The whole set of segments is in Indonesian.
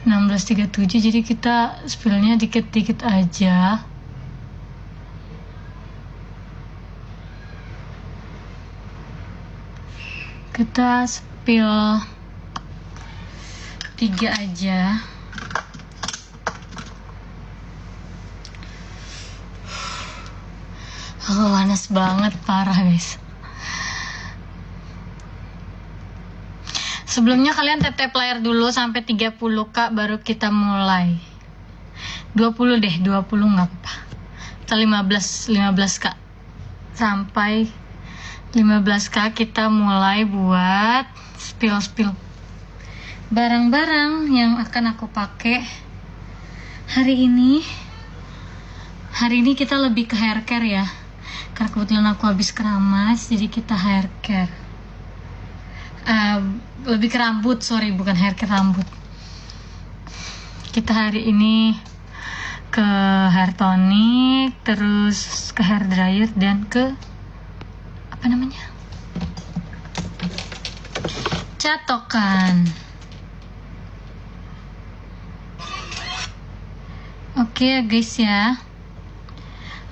16.37, jadi kita spillnya dikit-dikit aja. Kita spill 3 aja. Oh, panas banget, parah guys. Sebelumnya kalian tap-tap layar dulu sampai 30k baru kita mulai. 20 deh, 20 nggak apa-apa. Atau 15k. Sampai 15k kita mulai buat spill barang-barang yang akan aku pakai hari ini. Hari ini kita lebih ke hair care ya. Karena kebetulan aku habis keramas, jadi kita hair care. Lebih ke rambut, sorry, bukan hair care, rambut. Kita hari ini ke hair tonic, terus ke hair dryer, dan ke apa namanya? Catokan. Oke guys ya.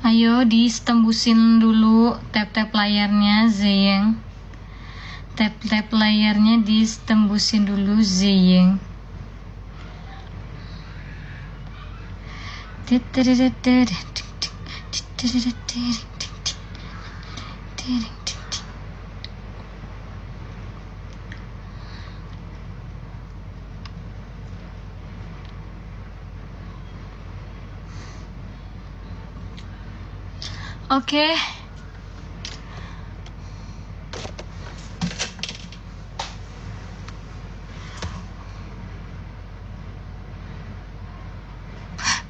Ayo ditembusin dulu tap-tap layarnya, Zeyeng. Tap-tap layarnya ditembusin dulu, Zeyeng. Oke.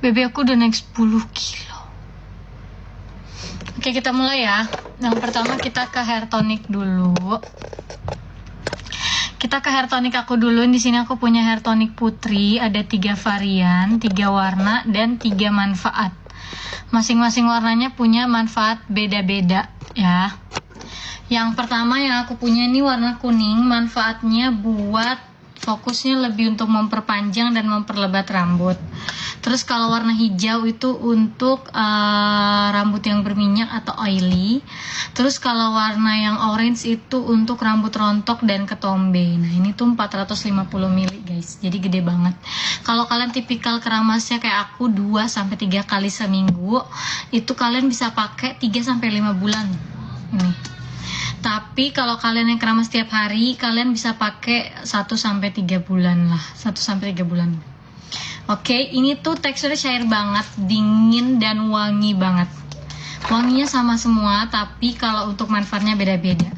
Bebe aku udah naik 10 kilo. Oke, kita mulai ya. Yang pertama kita ke hair tonic dulu. Kita ke hair tonic aku dulu. Di sini aku punya hair tonic putri, ada 3 varian, 3 warna dan 3 manfaat. Masing-masing warnanya punya manfaat beda-beda ya. Yang pertama yang aku punya ini warna kuning, manfaatnya buat fokusnya lebih untuk memperpanjang dan memperlebat rambut. Terus kalau warna hijau itu untuk rambut yang berminyak atau oily. Terus kalau warna yang orange itu untuk rambut rontok dan ketombe. Nah ini tuh 450 ml guys, jadi gede banget. Kalau kalian tipikal keramasnya kayak aku 2-3 kali seminggu, itu kalian bisa pakai 3-5 bulan ini. Tapi kalau kalian yang keramas tiap hari, kalian bisa pakai 1-3 bulan lah, 1-3 bulan. Oke, ini tuh teksturnya cair banget, dingin dan wangi banget. Wanginya sama semua, tapi kalau untuk manfaatnya beda-beda.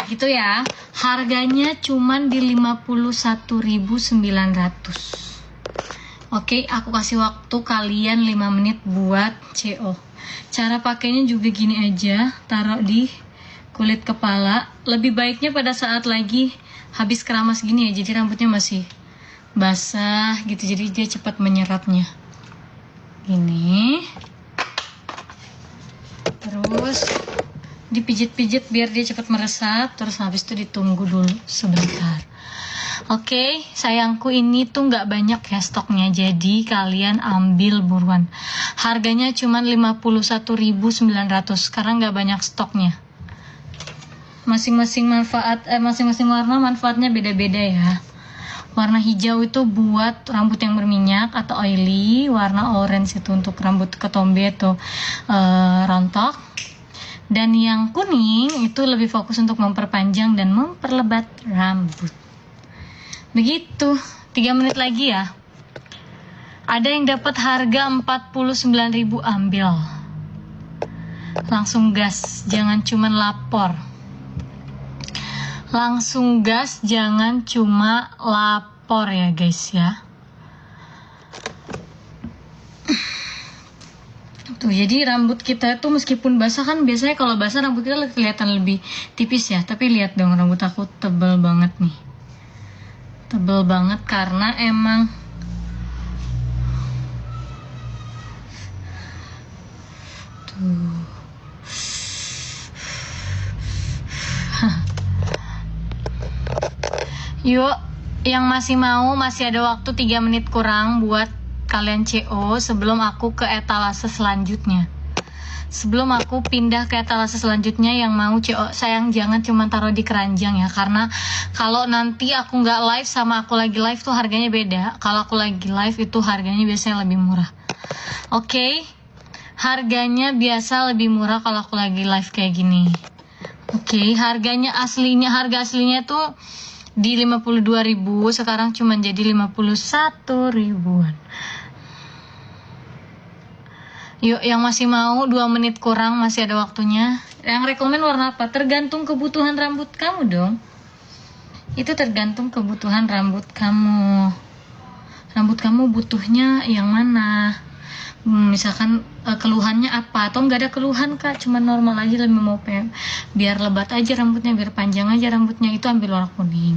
Gitu ya. Harganya cuman di 51.900. Oke, aku kasih waktu kalian 5 menit buat CO. Cara pakainya juga gini aja, taruh di kulit kepala. Lebih baiknya pada saat lagi habis keramas gini ya, jadi rambutnya masih basah gitu, jadi dia cepat menyerapnya. Gini. Terus dipijit-pijit biar dia cepat meresap, terus habis itu ditunggu dulu sebentar. Oke, sayangku ini tuh nggak banyak ya stoknya, jadi kalian ambil buruan. Harganya cuma 51.900 karena nggak banyak stoknya. Masing-masing manfaat, masing-masing warna manfaatnya beda-beda ya. Warna hijau itu buat rambut yang berminyak atau oily, warna orange itu untuk rambut ketombe atau rontok, dan yang kuning itu lebih fokus untuk memperpanjang dan memperlebat rambut. Begitu, 3 menit lagi ya. Ada yang dapat harga 49.000, ambil. Langsung gas, jangan cuman lapor. Langsung gas, jangan cuma lapor ya guys ya. Tuh, jadi rambut kita itu meskipun basah, kan biasanya kalau basah rambut kita kelihatan lebih tipis ya. Tapi lihat dong, rambut aku tebal banget nih. Tebal banget karena emang tuh. Yuk, Yang masih mau, masih ada waktu 3 menit kurang buat kalian CO sebelum aku ke etalase selanjutnya. Sebelum aku pindah ke etalase selanjutnya, yang mau CO, sayang jangan cuma taruh di keranjang ya, karena kalau nanti aku nggak live sama aku lagi live tuh harganya beda. Kalau aku lagi live itu harganya biasanya lebih murah. Oke, harganya biasa lebih murah kalau aku lagi live kayak gini. Oke, harga aslinya tuh di 52.000, sekarang cuma jadi 51 ribuan. Yuk, yang masih mau 2 menit kurang, masih ada waktunya. Yang rekomen warna apa? Tergantung kebutuhan rambut kamu dong. Itu tergantung kebutuhan rambut kamu. Rambut kamu butuhnya yang mana? Misalkan keluhannya apa, atau nggak ada keluhan kak, cuma normal aja, lebih mau biar lebat aja rambutnya, biar panjang aja rambutnya, itu ambil warna kuning.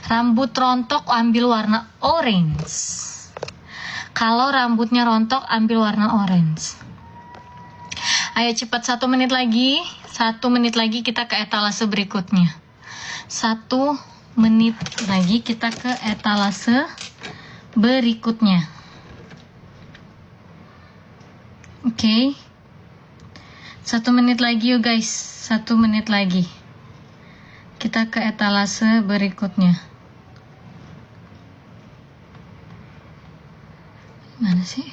Rambut rontok ambil warna orange. Kalau rambutnya rontok ambil warna orange. Ayo cepat, 1 menit lagi. 1 menit lagi kita ke etalase berikutnya. 1 menit lagi kita ke etalase berikutnya. Oke, 1 menit lagi yuk guys, 1 menit lagi kita ke etalase berikutnya. Mana sih?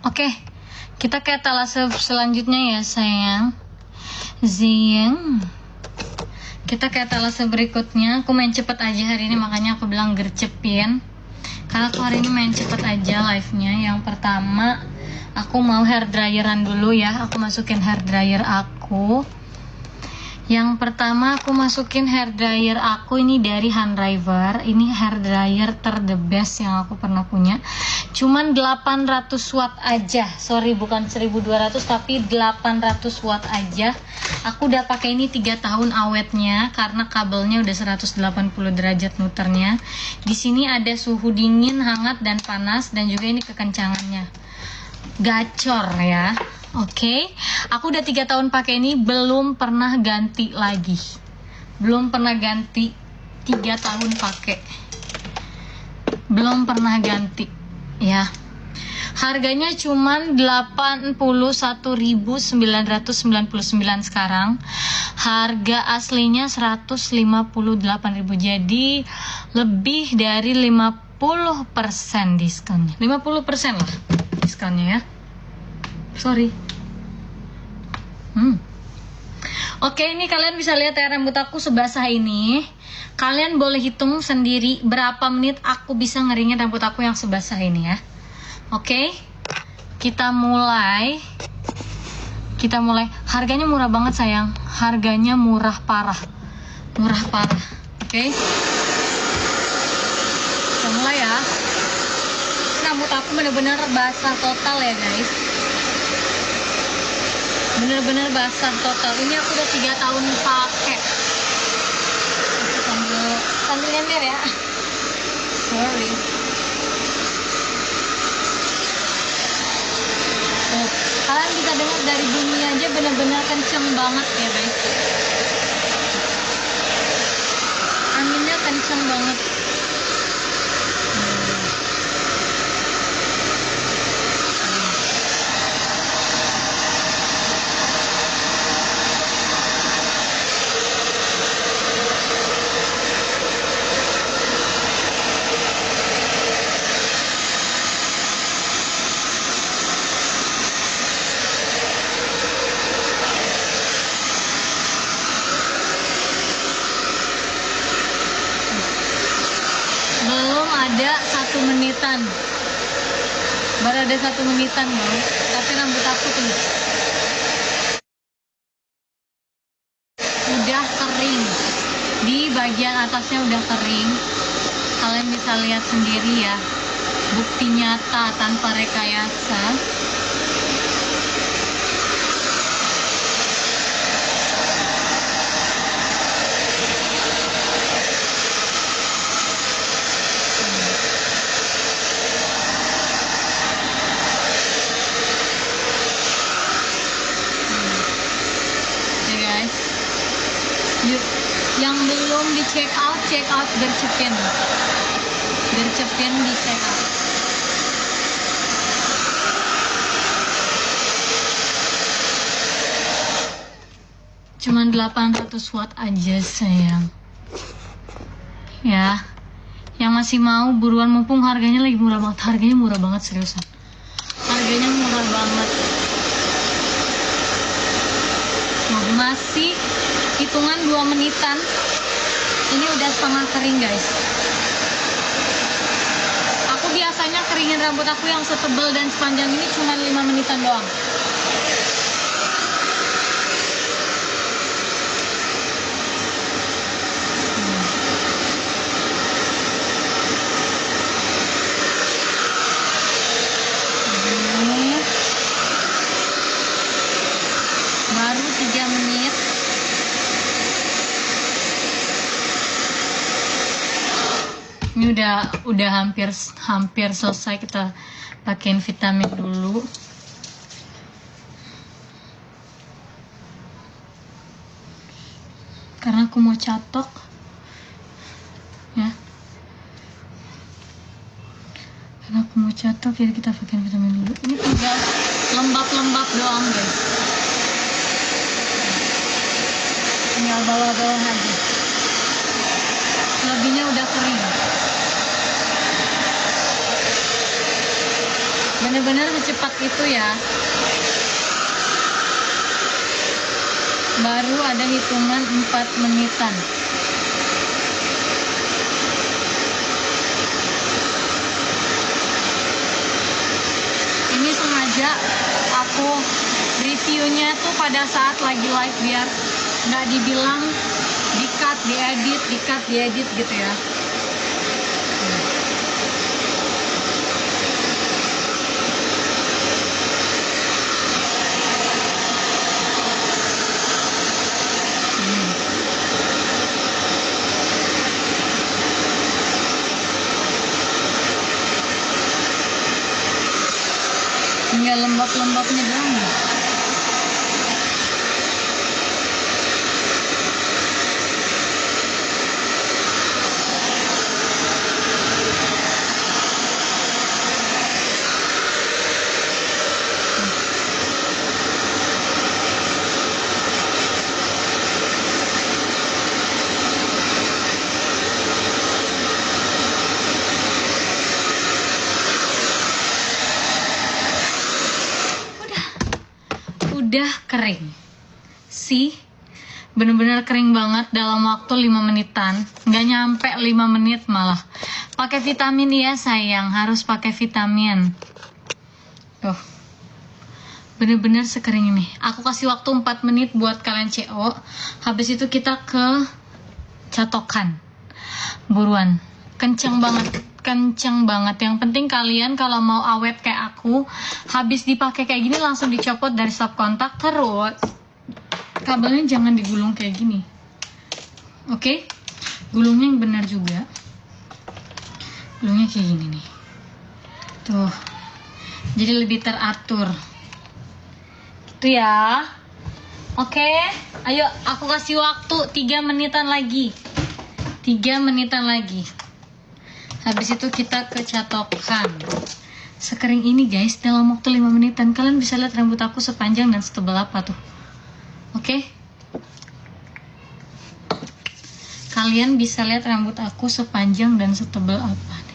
Oke, kita ke etalase selanjutnya ya sayang. Kita ke etalase berikutnya. Aku main cepet aja hari ini, makanya aku bilang gercepin, karena aku hari ini main cepet aja live-nya. Yang pertama aku mau hair dryeran dulu ya. Aku masukin hair dryer aku. Yang pertama aku masukin hair dryer aku ini dari Handriver. Ini hair dryer the best yang aku pernah punya. Cuman 800 watt aja. Sorry, bukan 1200 tapi 800 watt aja. Aku udah pakai ini 3 tahun awetnya karena kabelnya udah 180 derajat muternya. Di sini ada suhu dingin, hangat dan panas, dan juga ini kekencangannya. Gacor ya. Oke, aku udah 3 tahun pakai ini, belum pernah ganti lagi. Belum pernah ganti, 3 tahun pakai. Belum pernah ganti ya. Harganya cuman 81.999 sekarang. Harga aslinya 158.000. Jadi lebih dari 50% diskonnya. 50% lah diskonnya ya. Sorry. Oke, ini kalian bisa lihat ya rambut aku sebasah ini. Kalian boleh hitung sendiri berapa menit aku bisa ngeringin rambut aku yang sebasah ini ya. Oke, kita mulai. Harganya murah banget sayang. Harganya murah parah. Oke, kita mulai ya. Rambut aku bener-bener basah total ya guys. Bener-bener basah total. Ini aku udah 3 tahun pakai. Sambil nyender ya. Sorry. Kalian bisa dengar dari bunyi aja bener-bener kenceng banget ya guys. Anginnya kenceng banget. Ada 1 menitan, baru ada 1 menitan guys, tapi rambut aku tuh udah kering, di bagian atasnya udah kering, Kalian bisa lihat sendiri ya, bukti nyata tanpa rekayasa. Yang belum di check out gercepin di check out. Cuman 800 watt aja sayang ya. Yang masih mau buruan, mumpung harganya lagi murah banget. Harganya murah banget, seriusan, harganya murah banget. Masih hitungan 2 menitan. Ini udah setengah kering guys. Aku biasanya keringin rambut aku yang setebal dan sepanjang ini cuma 5 menitan doang. Baru 3 menit. Ini udah hampir selesai. Kita pakein vitamin dulu. Karena aku mau catok ya. Karena aku mau catok, jadi kita pakein vitamin dulu. Ini tinggal lembab-lembab doang guys. Tinggal bawah-bawah aja. Lebihnya udah kering. Bener-bener secepat itu ya. Baru ada hitungan 4 menitan. Ini sengaja aku reviewnya tuh pada saat lagi live biar nggak dibilang di-cut, diedit gitu ya. Tinggal lembab-lembabnya doang. Udah kering sih, bener-bener kering banget dalam waktu 5 menitan, nggak nyampe 5 menit malah. Pakai vitamin ya sayang, harus pakai vitamin. Tuh, bener-bener sekering ini. Aku kasih waktu 4 menit buat kalian CO. Habis itu kita ke catokan. Buruan, kenceng banget. Yang penting kalian kalau mau awet kayak aku, habis dipakai kayak gini langsung dicopot dari stop kontak. Terus kabelnya jangan digulung kayak gini, oke? Gulungnya yang benar juga. Gulungnya kayak gini nih, tuh, jadi lebih teratur gitu ya. Oke, ayo aku kasih waktu 3 menitan lagi. 3 menitan lagi. Habis itu kita ke catokan. Sekering ini guys, dalam waktu 5 menitan kalian bisa lihat rambut aku sepanjang dan setebal apa tuh. Oke? Kalian bisa lihat rambut aku sepanjang dan setebal apa nih.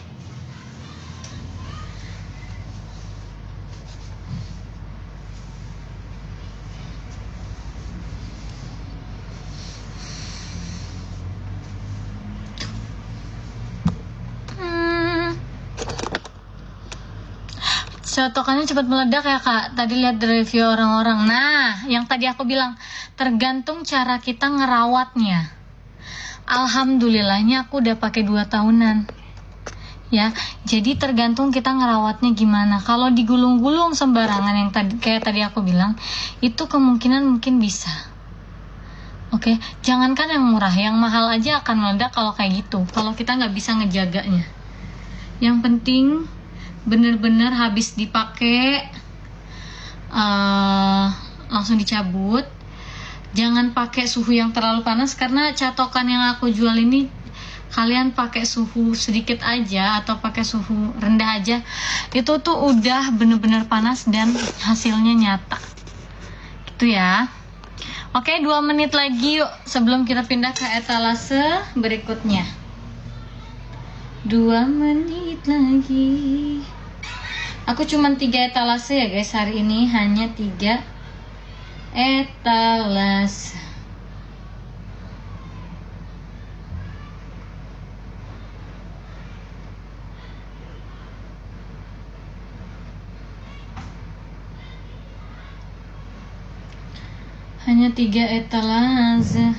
Catokannya cepat meledak ya kak. Tadi lihat review orang-orang. Nah, yang tadi aku bilang, tergantung cara kita ngerawatnya. Alhamdulillahnya aku udah pakai 2 tahunan. ya. Jadi tergantung kita ngerawatnya gimana. Kalau digulung-gulung sembarangan yang kayak tadi aku bilang, itu kemungkinan mungkin bisa. Oke, jangankan yang murah, yang mahal aja akan meledak kalau kayak gitu. Kalau kita nggak bisa ngejaganya. Yang penting bener-bener habis dipakai langsung dicabut. Jangan pakai suhu yang terlalu panas, karena catokan yang aku jual ini kalian pakai suhu sedikit aja atau pakai suhu rendah aja, itu tuh udah bener-bener panas dan hasilnya nyata gitu ya. Oke, 2 menit lagi yuk sebelum kita pindah ke etalase berikutnya. 2 menit lagi. Aku cuman 3 etalase ya guys, hari ini hanya 3 etalase. Hanya 3 etalase.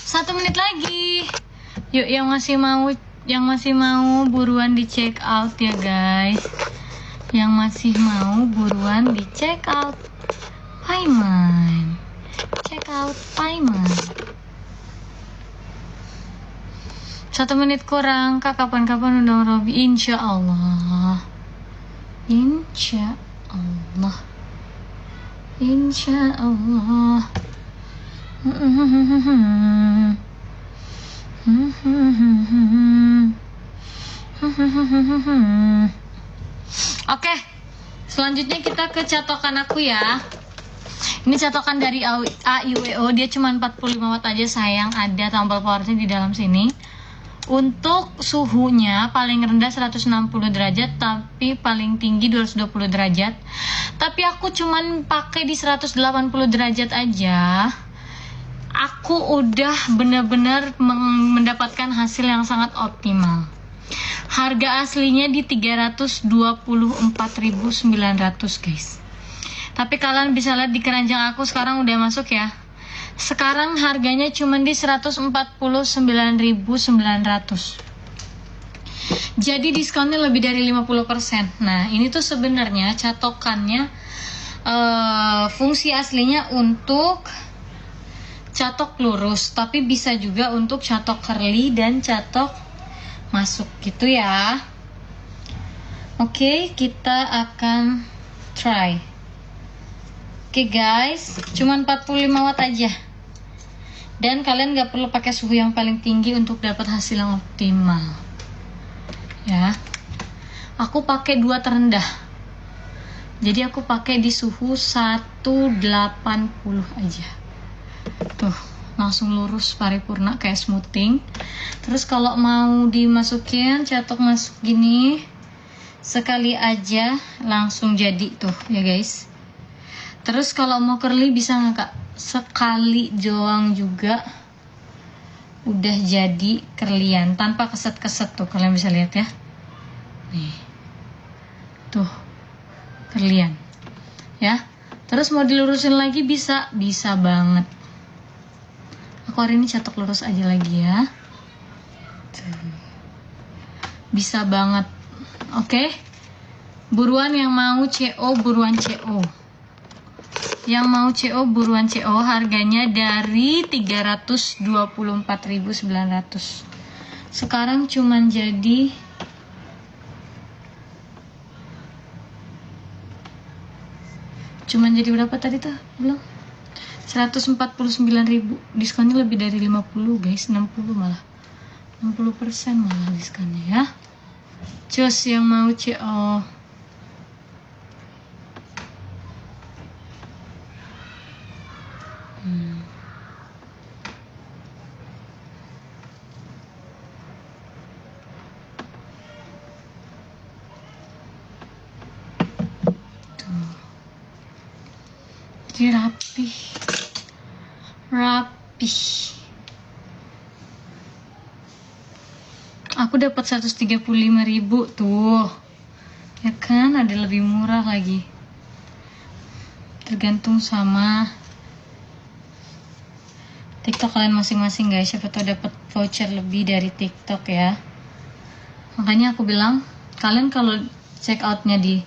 Satu menit lagi. Yuk, yang masih mau buruan di check out ya guys. Yang masih mau buruan di check out payment. Check out payment. 1 menit kurang. Kak, kapan-kapan undang Robi? Insya Allah. Insya Allah. Insya Allah. Oke, selanjutnya kita ke catokan aku ya. Ini catokan dari AIWO, dia cuma 45 watt aja sayang, ada tombol powernya di dalam sini. Untuk suhunya paling rendah 160 derajat, tapi paling tinggi 220 derajat. Tapi aku cuman pakai di 180 derajat aja. Aku udah bener-bener mendapatkan hasil yang sangat optimal. Harga aslinya di 324.900 guys. Tapi kalian bisa lihat di keranjang aku sekarang udah masuk ya. Sekarang harganya cuma di 149.900. Jadi diskonnya lebih dari 50%. Nah, ini tuh sebenarnya catokannya fungsi aslinya untuk catok lurus, tapi bisa juga untuk catok curly dan catok masuk gitu ya. Oke, kita akan try. Oke guys, cuman 45 watt aja. Dan kalian gak perlu pakai suhu yang paling tinggi untuk dapat hasil yang optimal. Ya. Aku pakai 2 terendah. Jadi aku pakai di suhu 180 aja. Tuh, langsung lurus paripurna kayak smoothing. Terus kalau mau dimasukin catok masuk gini, sekali aja langsung jadi tuh ya guys. Terus kalau mau curly bisa nggak kak? Sekali doang juga udah jadi curlyan tanpa keset-keset tuh, kalian bisa lihat ya. Nih, tuh curlyan ya. Terus mau dilurusin lagi bisa banget. Aku hari ini catok lurus aja lagi ya. Tuh. Bisa banget. Oke. Buruan yang mau CO, buruan CO. Yang mau CO, buruan CO. Harganya dari 324.900. Sekarang cuman jadi berapa tadi tuh? Belum. 149.000. Diskonnya lebih dari 50 guys, 60 malah. 60% malah diskonnya ya. Cus yang mau CO. Tuh. Jadi rapi. aku dapat 135.000 tuh. Ya kan, ada lebih murah lagi. Tergantung sama TikTok kalian masing-masing guys. Siapa tahu dapat voucher lebih dari TikTok ya. Makanya aku bilang kalian kalau check outnya di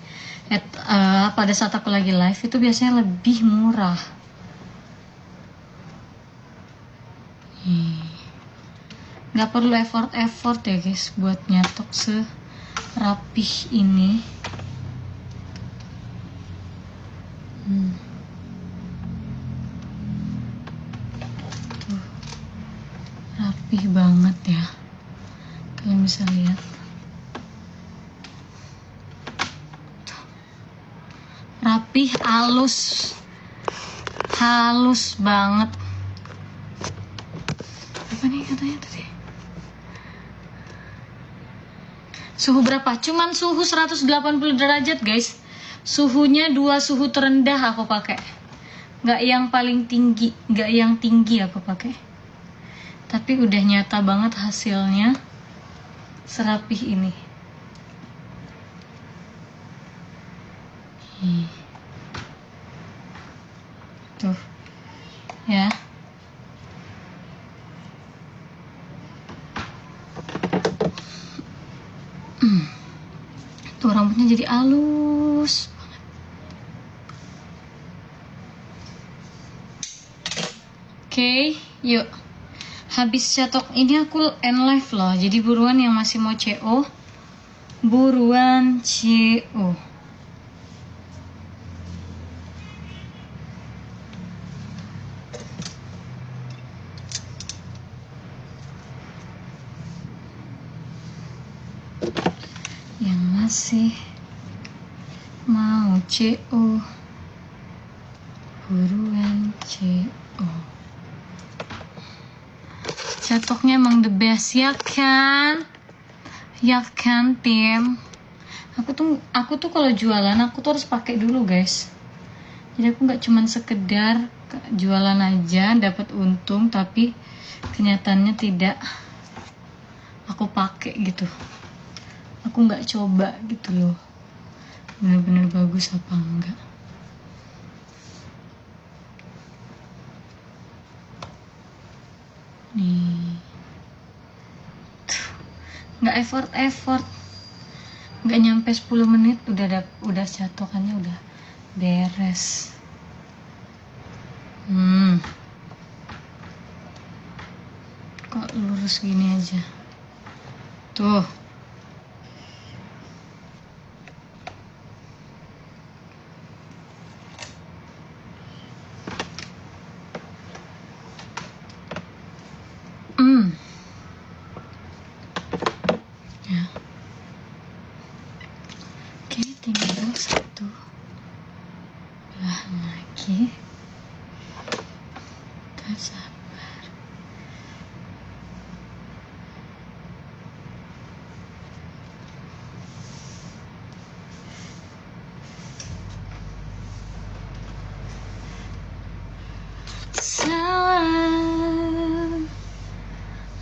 pada saat aku lagi live itu biasanya lebih murah. Nggak perlu effort ya guys buat nyatok serapih ini. Tuh, rapih banget ya, kalian bisa lihat. Tuh. Rapih, halus banget. Apa nih katanya tadi? Suhu berapa? Cuman suhu 180 derajat guys. Suhunya 2 suhu terendah aku pakai. Nggak yang paling tinggi, nggak yang tinggi aku pakai. Tapi udah nyata banget hasilnya serapih ini. Tuh. Ya. Tuh rambutnya jadi halus banget. Oke, yuk. Habis catok ini aku end live loh. Jadi buruan yang masih mau CO, buruan CO. Yang masih mau CO, buruan CO. Catoknya emang the best ya kan? Ya kan tim? Aku tuh kalau jualan aku tuh harus pakai dulu guys. Jadi aku nggak cuman sekedar jualan aja dapat untung, tapi kenyataannya tidak aku pakai gitu. Aku nggak coba gitu loh, bener-bener bagus apa enggak. Nih, nggak effort, nggak nyampe 10 menit udah catokannya udah beres. Kok lurus gini aja tuh. Ya. Oke, tinggal satu bahan lagi. Kita sabar. Salam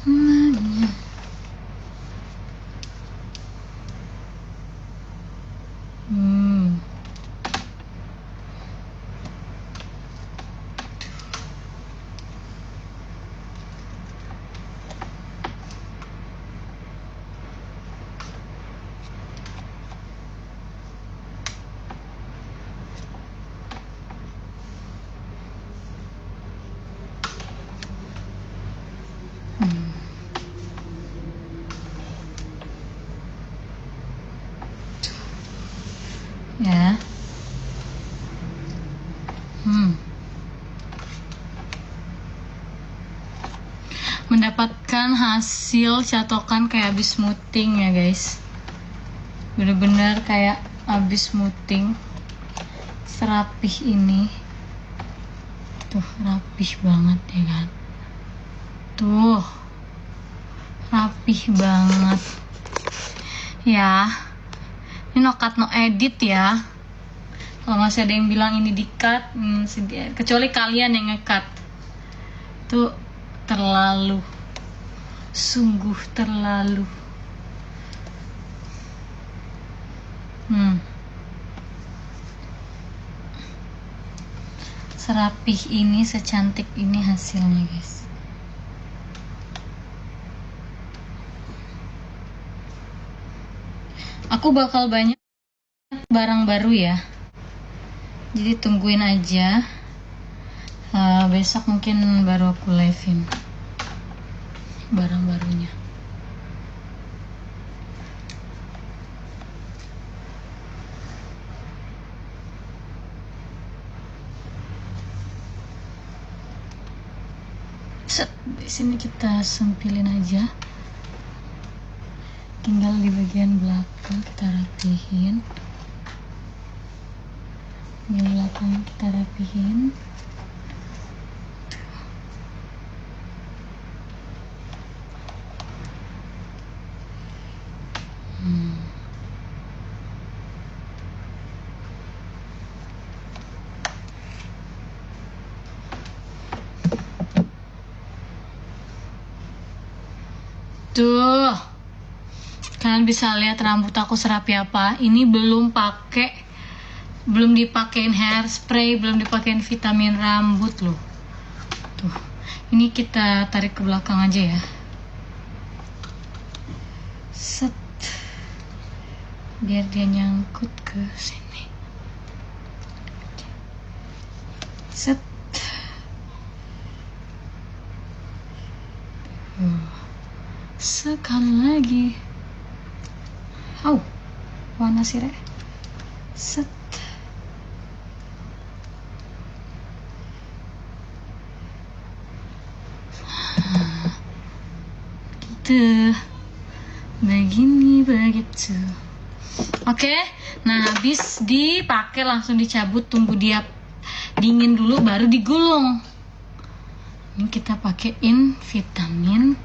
namanya. Ya. Mendapatkan hasil catokan kayak habis smoothing ya guys. Bener-bener kayak habis smoothing. Serapih ini. Tuh rapih banget ya kan. Tuh rapih banget ya. Ini no cut no edit ya. Kalau masih ada yang bilang ini di cut, kecuali kalian yang nge-cut. Tuh terlalu, sungguh terlalu serapih ini, secantik ini hasilnya guys. Aku bakal banyak barang baru ya, jadi tungguin aja. Besok mungkin baru aku live-in barang barunya. Set, di sini kita sempilin aja, tinggal di bagian belakang kita rapihin. Di belakang kita rapihin. Tuh, kalian bisa lihat rambut aku serapi apa. Ini belum dipakein hairspray, belum dipakein vitamin rambut loh. Tuh, ini kita tarik ke belakang aja ya. Set, biar dia nyangkut ke sini. Set. Sekali lagi. Warna sirih. Set. Gitu. Begini begitu. Oke. Nah, habis dipakai langsung dicabut, tunggu dia dingin dulu baru digulung. Ini kita pakein vitamin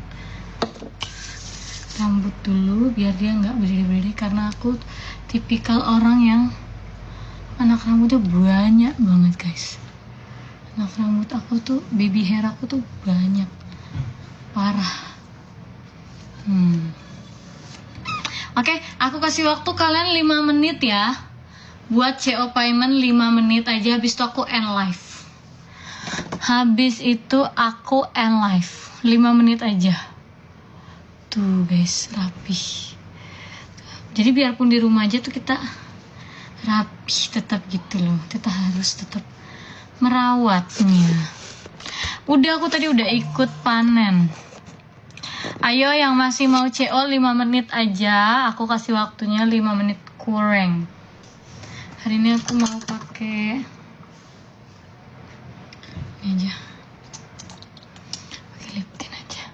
rambut dulu biar dia nggak berdiri-berdiri, karena aku tipikal orang yang anak rambutnya banyak banget guys. Anak rambut aku tuh, baby hair aku tuh banyak, parah. Oke, aku kasih waktu kalian 5 menit ya buat CO payment. 5 menit aja, habis itu aku end live. Habis itu aku end live 5 menit aja. Tuh guys, rapi. Jadi biarpun di rumah aja tuh kita rapi tetap gitu loh. Kita harus tetap merawatnya. Udah, aku tadi udah ikut panen. Ayo yang masih mau CO 5 menit aja. Aku kasih waktunya 5 menit kurang. Hari ini aku mau pakai ini aja. Pakai lip tint aja.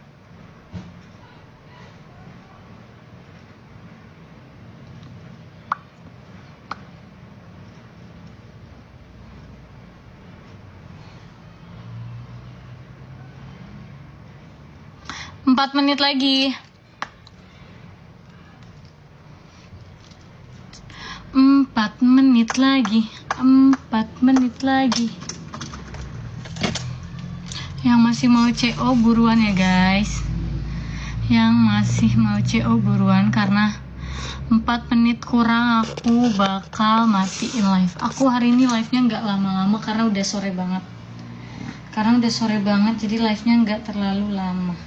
Empat menit lagi. 4 menit lagi. 4 menit lagi. Yang masih mau CO buruan ya guys. Yang masih mau CO buruan, karena 4 menit kurang aku bakal matiin live. Aku hari ini live-nya nggak lama-lama karena udah sore banget. Jadi live-nya nggak terlalu lama.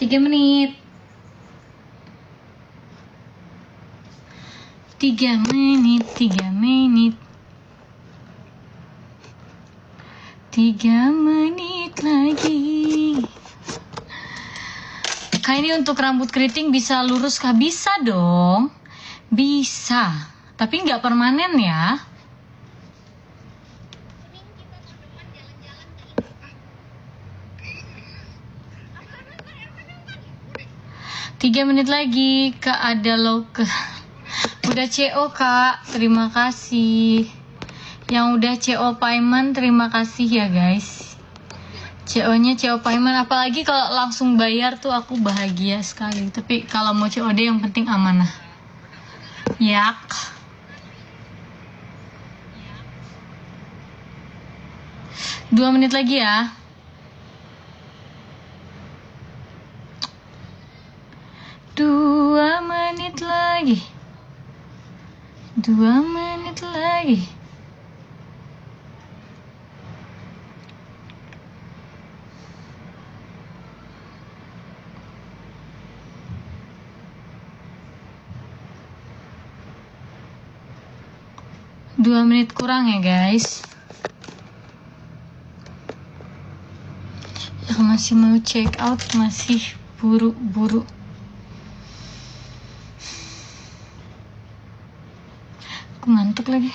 Tiga menit. 3 menit. 3 menit. 3 menit lagi. Kak, ini untuk rambut keriting bisa lurus kah? Bisa dong. Bisa. Tapi nggak permanen ya. 3 menit lagi. Kak, ada loke. Udah CO Kak, terima kasih. Yang udah CO payment, terima kasih ya guys. CO-nya CO payment, apalagi kalau langsung bayar tuh aku bahagia sekali. Tapi kalau mau COD yang penting amanah. Yak. 2 menit lagi ya. 2 menit lagi. 2 menit lagi. Dua menit kurang ya guys. Yang masih mau check out masih buru-buru. Aku ngantuk lagi.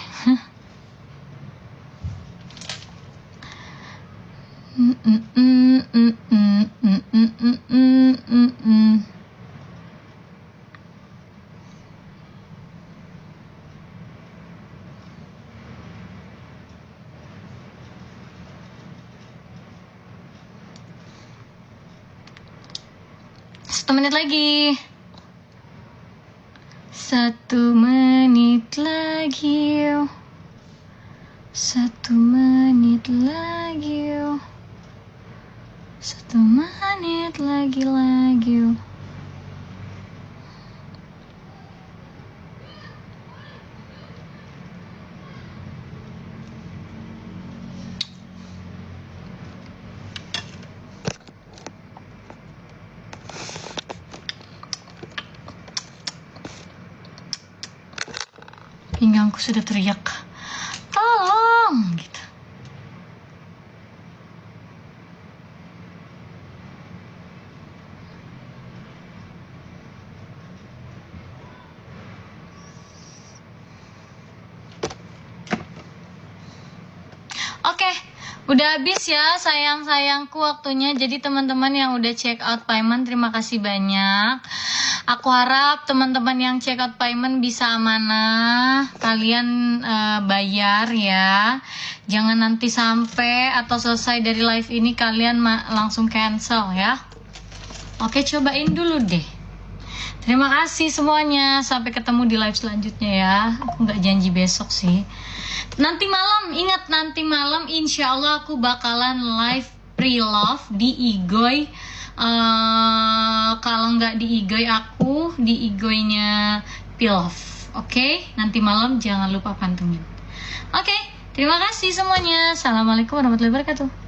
Satu menit lagi. 1 menit lagi. 1 menit lagi. 1 menit lagi. Pinggangku sudah teriak, tolong gitu. Oke, udah habis ya sayang-sayangku waktunya. Jadi teman-teman yang udah check out payment, terima kasih banyak. Aku harap teman-teman yang check out payment bisa amanah. Kalian bayar ya. Jangan nanti sampai atau selesai dari live ini kalian langsung cancel ya. Oke, cobain dulu deh. Terima kasih semuanya. Sampai ketemu di live selanjutnya ya. Aku nggak janji besok sih. Nanti malam, ingat nanti malam insya Allah aku bakalan live pre-love di Igoy. Kalau nggak di Igoy aku di Igoynya Pilaf. Oke, nanti malam jangan lupa pantengin. Oke, terima kasih semuanya. Assalamualaikum warahmatullahi wabarakatuh.